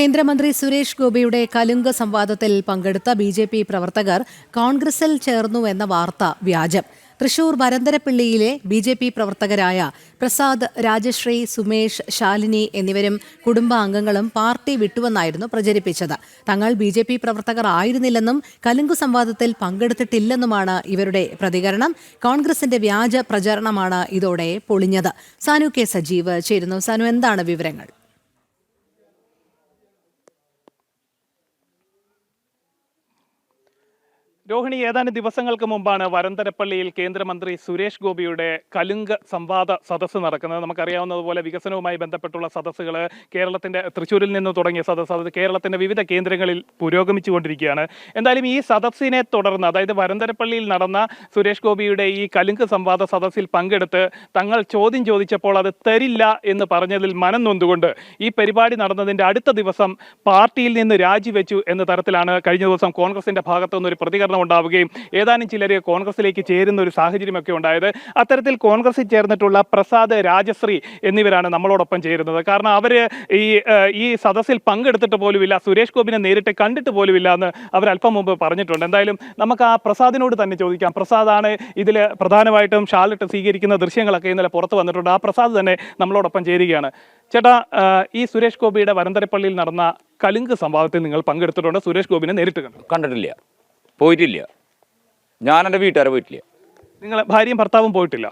കേന്ദ്രമന്ത്രി സുരേഷ് ഗോപിയുടെ കലുങ്ക് സംവാദത്തിൽ പങ്കെടുത്ത ബി.ജെ.പി. പ്രവർത്തകർ കോൺഗ്രസിൽ ചേർന്നുവെന്ന വാർത്ത വ്യാജം. തൃശൂർ വരന്തരപ്പിള്ളിയിലെ ബി.ജെ.പി. പ്രവർത്തകരായ പ്രസാദ്, രാജശ്രീ, സുമേഷ്, ശാലിനി എന്നിവരും കുടുംബാംഗങ്ങളും പാർട്ടി വിട്ടുവെന്നായിരുന്നു പ്രചരിപ്പിച്ചത്. തങ്ങൾ ബി.ജെ.പി. പ്രവർത്തകർ ആയിരുന്നില്ലെന്നും കലുങ്ക് സംവാദത്തിൽ പങ്കെടുത്തിട്ടില്ലെന്നുമാണ് ഇവരുടെ പ്രതികരണം. കോൺഗ്രസിന്റെ വ്യാജ പ്രചരണമാണ് ഇതോടെ പൊളിഞ്ഞത്. സാനു കെ സജീവ് ചേരുന്നു. സാനു, എന്താണ് വിവരങ്ങൾ? രോഹിണി, ഏതാനും ദിവസങ്ങൾക്ക് മുമ്പാണ് വരന്തരപ്പള്ളിയിൽ കേന്ദ്രമന്ത്രി സുരേഷ് ഗോപിയുടെ കലുങ്ക് സംവാദ സദസ്സ് നടക്കുന്നത്. നമുക്കറിയാവുന്നതുപോലെ വികസനവുമായി ബന്ധപ്പെട്ടുള്ള സദസ്സുകൾ കേരളത്തിന്റെ തൃശ്ശൂരിൽ നിന്ന് തുടങ്ങിയ സദസ്സ് അത് കേരളത്തിന്റെ വിവിധ കേന്ദ്രങ്ങളിൽ പുരോഗമിച്ചുകൊണ്ടിരിക്കുകയാണ്. എന്തായാലും ഈ സദസ്സിനെ തുടർന്ന്, അതായത് വരന്തരപ്പള്ളിയിൽ നടന്ന സുരേഷ് ഗോപിയുടെ ഈ കലുങ്ക് സംവാദ സദസ്സിൽ പങ്കെടുത്ത് തങ്ങൾ ചോദ്യം ചോദിച്ചപ്പോൾ അത് തരില്ല എന്ന് പറഞ്ഞതിൽ മനം നൊന്തുകൊണ്ട് ഈ പരിപാടി നടന്നതിന്റെ അടുത്ത ദിവസം പാർട്ടിയിൽ നിന്ന് രാജിവെച്ചു എന്ന തരത്തിലാണ് കഴിഞ്ഞ ദിവസം കോൺഗ്രസിന്റെ ഭാഗത്തു നിന്നൊരു പ്രതികരണം ഉണ്ടാവുകയും ഏതാനും ചിലരെ കോൺഗ്രസിലേക്ക് ചേരുന്ന ഒരു സാഹചര്യമൊക്കെ ഉണ്ടായത്. അത്തരത്തിൽ കോൺഗ്രസിൽ ചേർന്നിട്ടുള്ള പ്രസാദ്, രാജശ്രീ എന്നിവരാണ് നമ്മളോടൊപ്പം ചേരുന്നത്. കാരണം അവർ ഈ സദസ്സിൽ പങ്കെടുത്തിട്ട് പോലുമില്ല, സുരേഷ് ഗോപിനെ നേരിട്ട് കണ്ടിട്ട് പോലുമില്ല എന്ന് അവർ അല്പം മുമ്പ് പറഞ്ഞിട്ടുണ്ട്. എന്തായാലും നമുക്ക് ആ പ്രസാദിനോട് തന്നെ ചോദിക്കാം. പ്രസാദാണ് ഇതിൽ പ്രധാനമായിട്ടും ഷാളിട്ട് സ്വീകരിക്കുന്ന ദൃശ്യങ്ങളൊക്കെ ഇന്നലെ പുറത്തു വന്നിട്ടുണ്ട്. ആ പ്രസാദ് തന്നെ നമ്മളോടൊപ്പം ചേരുകയാണ്. ചേട്ടാ, ഈ സുരേഷ് ഗോപിയുടെ വരന്തരപ്പള്ളിയിൽ നടന്ന കലുങ്ക് സംവാദത്തിൽ നിങ്ങൾ പങ്കെടുത്തിട്ടുണ്ട്. സുരേഷ് ഗോപിനെ നേരിട്ട് കണ്ടിട്ടില്ല, പോയിട്ടില്ല. ഞാൻ എൻ്റെ വീട്ടുകാരെ പോയിട്ടില്ല. നിങ്ങൾ ഭാര്യയും ഭർത്താവും പോയിട്ടില്ല?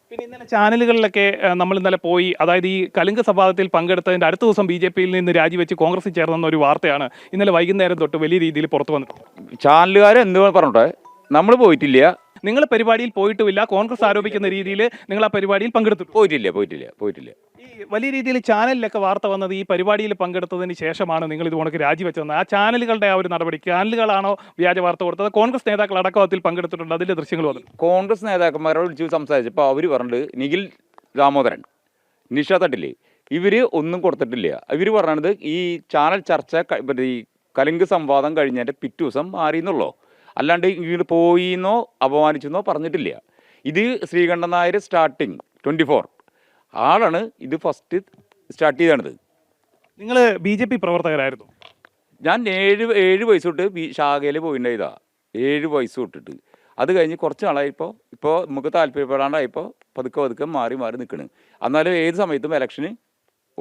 പിന്നെ ഇന്നലെ ചാനലുകളിലൊക്കെ നമ്മൾ ഇന്നലെ പോയി, അതായത് ഈ കലുങ്ക് സംവാദത്തിൽ പങ്കെടുത്തതിൻ്റെ അടുത്ത ദിവസം ബി.ജെ.പിയിൽ നിന്ന് രാജിവെച്ച് കോൺഗ്രസിൽ ചേർന്നെന്ന ഒരു വാർത്തയാണ് ഇന്നലെ വൈകുന്നേരം തൊട്ട് വലിയ രീതിയിൽ പുറത്തു വന്നിട്ടുണ്ട്. ചാനലുകാർ എന്ത് പറഞ്ഞോട്ടെ, നമ്മൾ പോയിട്ടില്ല. നിങ്ങൾ പരിപാടിയിൽ പോയിട്ടുമില്ല, കോൺഗ്രസ് ആരോപിക്കുന്ന രീതിയിൽ നിങ്ങൾ ആ പരിപാടിയിൽ പങ്കെടുത്തു? പോയിട്ടില്ല. ഈ വലിയ രീതിയിൽ ചാനലിലൊക്കെ വാർത്ത വന്നത് ഈ പരിപാടിയിൽ പങ്കെടുത്തതിന് ശേഷമാണ് നിങ്ങൾ ഇതുകൊണ്ട് രാജിവെച്ചതെന്ന്. ആ ചാനലുകളുടെ ആ ഒരു നടപടി, ചാനലുകളാണോ വ്യാജ വാർത്ത കൊടുത്തത്? കോൺഗ്രസ് നേതാക്കൾ അടക്കം അതിൽ പങ്കെടുത്തിട്ടുണ്ട്, അതിന്റെ ദൃശ്യങ്ങൾ വന്നു. കോൺഗ്രസ് നേതാക്കന്മാരോട് വിളിച്ച് സംസാരിച്ചപ്പോൾ അവർ പറഞ്ഞിട്ട് നിഖിൽ ദാമോദരൻ, നിഷ തട്ടില്ലേ, ഇവര് ഒന്നും കൊടുത്തിട്ടില്ല. ഇവർ പറഞ്ഞത് ഈ ചാനൽ ചർച്ച ഈ കലുങ്ക് സംവാദം കഴിഞ്ഞതിന്റെ പിറ്റേ ദിവസം മാറിയെന്നുള്ളൂ, അല്ലാണ്ട് ഇങ്ങോട്ട് പോയിന്നോ അപമാനിച്ചെന്നോ പറഞ്ഞിട്ടില്ല. ഇത് ശ്രീകണ്ഠൻ നായർ സ്റ്റാർട്ടിങ് 24 ആളാണ് ഇത് ഫസ്റ്റ് സ്റ്റാർട്ട് ചെയ്തത്. നിങ്ങൾ ബി.ജെ.പി. പ്രവർത്തകരായിരുന്നു? ഞാൻ ഏഴ് വയസ്സ് തൊട്ട് ശാഖയിൽ പോയിണ്ടായതാ. 7 വയസ്സ് തൊട്ടിട്ട് അത് കഴിഞ്ഞ് കുറച്ച് നാളായിപ്പോൾ നമുക്ക് താല്പര്യപ്പെടാണ്ടായപ്പോൾ പതുക്കെ മാറി നിൽക്കണ്. എന്നാലും ഏത് സമയത്തും ഇലക്ഷന്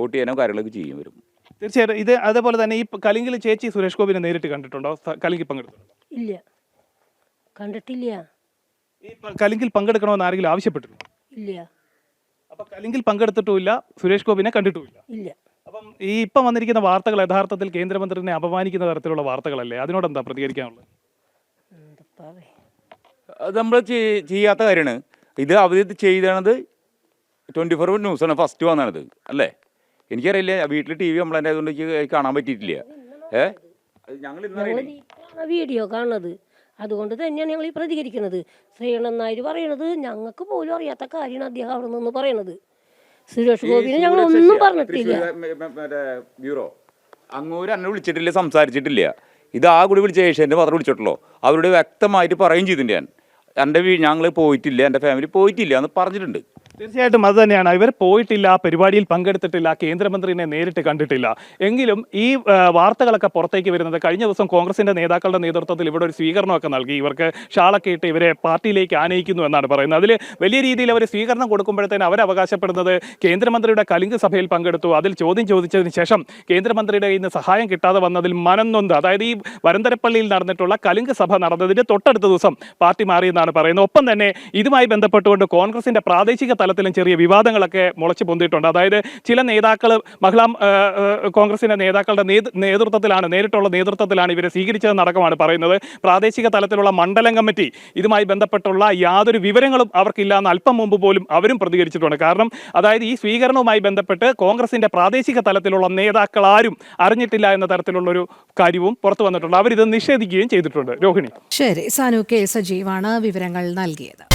വോട്ട് ചെയ്യാനോ കാര്യങ്ങളൊക്കെ ചെയ്യും വരും. തീർച്ചയായിട്ടും. ഇത് അതേപോലെ തന്നെ ഈ കലുങ്കിൽ ചേച്ചി സുരേഷ് ഗോപിനെ നേരിട്ട് കണ്ടിട്ടുണ്ടോ? കലുങ്കിൽ പങ്കെടുത്തിട്ടുണ്ടോ? ഇല്ല, കണ്ടിട്ടില്ല. ഈ കലുങ്കിൽ പങ്കെടുക്കണമെന്ന് ആരെങ്കിലും ആവശ്യപ്പെട്ടിട്ടുണ്ടോ? ഇല്ല. അപ്പൊ കലുങ്കിൽ പങ്കെടുത്തിട്ടുമില്ല, സുരേഷ് ഗോപിനെ കണ്ടിട്ടുമില്ല. ഇല്ല. അപ്പം ഈ ഇപ്പം വന്നിരിക്കുന്ന വാർത്തകൾ യഥാർത്ഥത്തിൽ കേന്ദ്രമന്ത്രിനെ അപമാനിക്കുന്ന തരത്തിലുള്ള വാർത്തകളല്ലേ? അതിനോട് എന്താ പ്രതികരിക്കാനുള്ളത്? അത് നമ്മൾ ചെയ്യാത്ത കാര്യമാണ്. ഇത് അവർ ചെയ്തത് 24 ന്യൂസാണ് ഫസ്റ്റ് വന്നത് അല്ലേ? എനിക്കറിയില്ല, വീട്ടിൽ TV കംപ്ലൈൻ്റ് ആയതുകൊണ്ട് എനിക്ക് കാണാൻ പറ്റിയിട്ടില്ല. ഞങ്ങൾ വീഡിയോ കാണുന്നത്, അതുകൊണ്ട് തന്നെയാണ് ഞങ്ങൾ ഈ പ്രതികരിക്കുന്നത്. ശ്രീകണ്ഠൻ നായർ പറയണത് ഞങ്ങൾക്ക് പോലും അറിയാത്ത കാര്യമാണ് അദ്ദേഹം അവിടെ നിന്ന് പറയണത്. സുരേഷ് ഗോപിനെ ഞങ്ങൾ ഒന്നും പറഞ്ഞിട്ടില്ല. ബ്യൂറോ അങ്ങോട്ട് എന്നെ വിളിച്ചിട്ടില്ല, സംസാരിച്ചിട്ടില്ല. ഇത് ആ കൂടി വിളിച്ച ഏഷ്യാൻ്റെ മാത്രമേ വിളിച്ചിട്ടുള്ളൂ. അവരോട് വ്യക്തമായിട്ട് പറയുകയും ചെയ്തിട്ടുണ്ട്. ഞങ്ങൾ പോയിട്ടില്ല, എൻ്റെ ഫാമിലി പോയിട്ടില്ല എന്ന് പറഞ്ഞിട്ടുണ്ട്. തീർച്ചയായിട്ടും അത് തന്നെയാണ്. ഇവർ പോയിട്ടില്ല, പരിപാടിയിൽ പങ്കെടുത്തിട്ടില്ല, കേന്ദ്രമന്ത്രിനെ നേരിട്ട് കണ്ടിട്ടില്ല. എങ്കിലും ഈ വാർത്തകളൊക്കെ പുറത്തേക്ക് വരുന്നത് കഴിഞ്ഞ ദിവസം കോൺഗ്രസിന്റെ നേതാക്കളുടെ നേതൃത്വത്തിൽ ഇവിടെ ഒരു സ്വീകരണമൊക്കെ നൽകി, ഇവർക്ക് ഷാളൊക്കെ ഇട്ട് ഇവരെ പാർട്ടിയിലേക്ക് ആനയിക്കുന്നു എന്നാണ് പറയുന്നത്. അതിൽ വലിയ രീതിയിൽ അവർ സ്വീകരണം കൊടുക്കുമ്പോഴത്തേന് അവർ അവകാശപ്പെടുന്നത് കേന്ദ്രമന്ത്രിയുടെ കലുങ്ക് സഭയിൽ പങ്കെടുത്തു, അതിൽ ചോദ്യം ചോദിച്ചതിന് ശേഷം കേന്ദ്രമന്ത്രിയുടെ കയ്യിൽ നിന്ന് സഹായം കിട്ടാതെ വന്നതിൽ മനം നൊന്ത്, അതായത് ഈ വരന്തരപ്പള്ളിയിൽ നടന്നിട്ടുള്ള കലുങ്ക് സഭ നടന്നതിന്റെ തൊട്ടടുത്ത ദിവസം പാർട്ടി മാറിയെന്നാണ് പറയുന്നത്. ഒപ്പം തന്നെ ഇതുമായി ബന്ധപ്പെട്ടുകൊണ്ട് കോൺഗ്രസിന്റെ പ്രാദേശിക തലത്തിലും ചെറിയ വിവാദങ്ങളൊക്കെ മുളച്ചു പൊന്തിയിട്ടുണ്ട്. അതായത് ചില നേതാക്കൾ കോൺഗ്രസിന്റെ നേതാക്കളുടെ നേരിട്ടുള്ള നേതൃത്വത്തിലാണ് ഇവരെ സ്വീകരിച്ചതെന്നടക്കമാണ് പറയുന്നത്. പ്രാദേശിക തലത്തിലുള്ള മണ്ഡലം കമ്മിറ്റി ഇതുമായി ബന്ധപ്പെട്ടുള്ള യാതൊരു വിവരങ്ങളും അവർക്കില്ല എന്ന് അല്പം മുമ്പ് പോലും അവരും പ്രതികരിച്ചിട്ടുണ്ട്. കാരണം അതായത് ഈ സ്വീകരണവുമായി ബന്ധപ്പെട്ട് കോൺഗ്രസിന്റെ പ്രാദേശിക തലത്തിലുള്ള നേതാക്കൾ ആരും അറിഞ്ഞിട്ടില്ല എന്ന തരത്തിലുള്ളൊരു കാര്യവും പുറത്തു വന്നിട്ടുണ്ട്. അവരിത് നിഷേധിക്കുകയും ചെയ്തിട്ടുണ്ട്. രോഹിണി. ശരി, സാനു കെ സജീവാണ് വിവരങ്ങൾ നൽകിയത്.